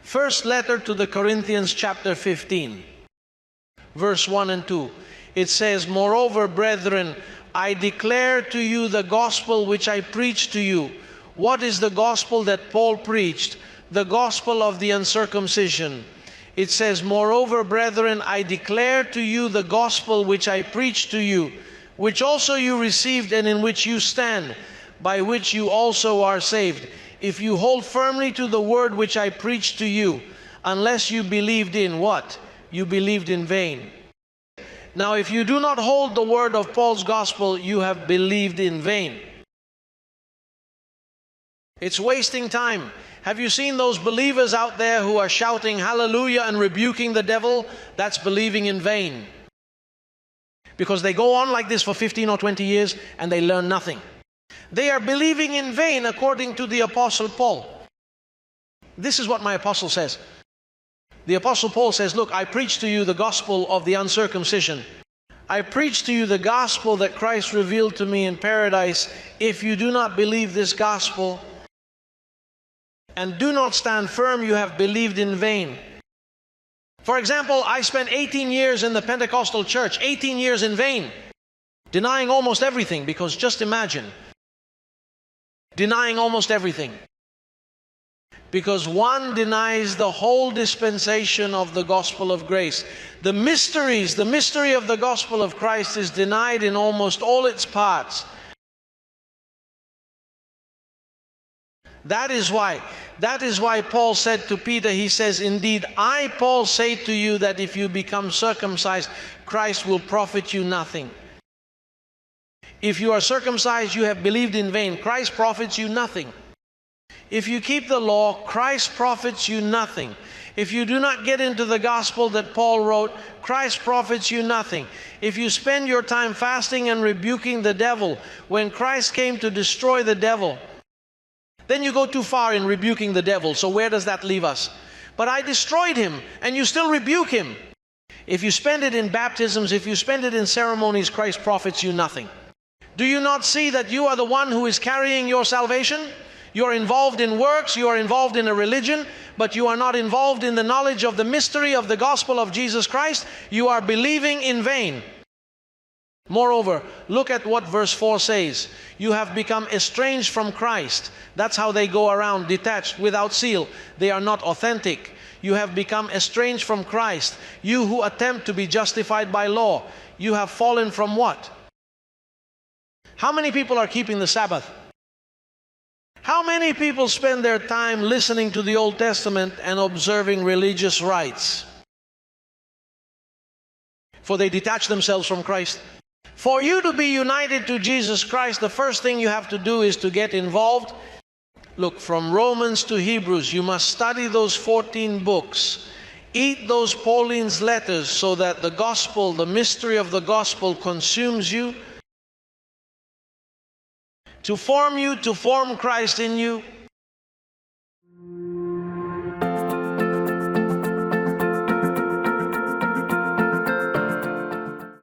First letter to the Corinthians chapter 15, verse 1 and 2. It says, "Moreover, brethren, I declare to you the gospel which I preached to you." What is the gospel that Paul preached? The gospel of the uncircumcision. It says, "Moreover, brethren, I declare to you the gospel which I preached to you, which also you received and in which you stand, by which you also are saved, if you hold firmly to the word which I preached to you, unless you believed in" what? You believed in vain. Now, if you do not hold the word of Paul's gospel, you have believed in vain. It's wasting time. Have you seen those believers out there who are shouting hallelujah and rebuking the devil? That's believing in vain. Because they go on like this for 15 or 20 years and they learn nothing. They are believing in vain, according to the Apostle Paul. This is what my apostle says. The Apostle Paul says, "Look, I preach to you the gospel of the uncircumcision. I preach to you the gospel that Christ revealed to me in paradise. If you do not believe this gospel and do not stand firm, you have believed in vain." For example, I spent 18 years in the Pentecostal church, 18 years in vain, denying almost everything, because just imagine, denying almost everything. Because one denies the whole dispensation of the gospel of grace. The mystery of the gospel of Christ is denied in almost all its parts. That is why Paul said to Peter, he says, "Indeed, I, Paul, say to you that if you become circumcised, Christ will profit you nothing." If you are circumcised, you have believed in vain. Christ profits you nothing. If you keep the law, Christ profits you nothing. If you do not get into the gospel that Paul wrote, Christ profits you nothing. If you spend your time fasting and rebuking the devil, when Christ came to destroy the devil, then you go too far in rebuking the devil. So where does that leave us? "But I destroyed him," and you still rebuke him. If you spend it in baptisms, if you spend it in ceremonies, Christ profits you nothing. Do you not see that you are the one who is carrying your salvation? You're involved in works, you are involved in a religion, but you are not involved in the knowledge of the mystery of the gospel of Jesus Christ. You are believing in vain. Moreover, look at what verse 4 says. "You have become estranged from Christ." That's how they go around, detached, without seal. They are not authentic. You have become estranged from Christ. You who attempt to be justified by law. You have fallen from what? How many people are keeping the Sabbath? How many people spend their time listening to the Old Testament and observing religious rites? For they detach themselves from Christ. For you to be united to Jesus Christ, the first thing you have to do is to get involved. Look, from Romans to Hebrews, you must study those 14 books. Eat those Pauline's letters so that the gospel, the mystery of the gospel consumes you. To form Christ in you,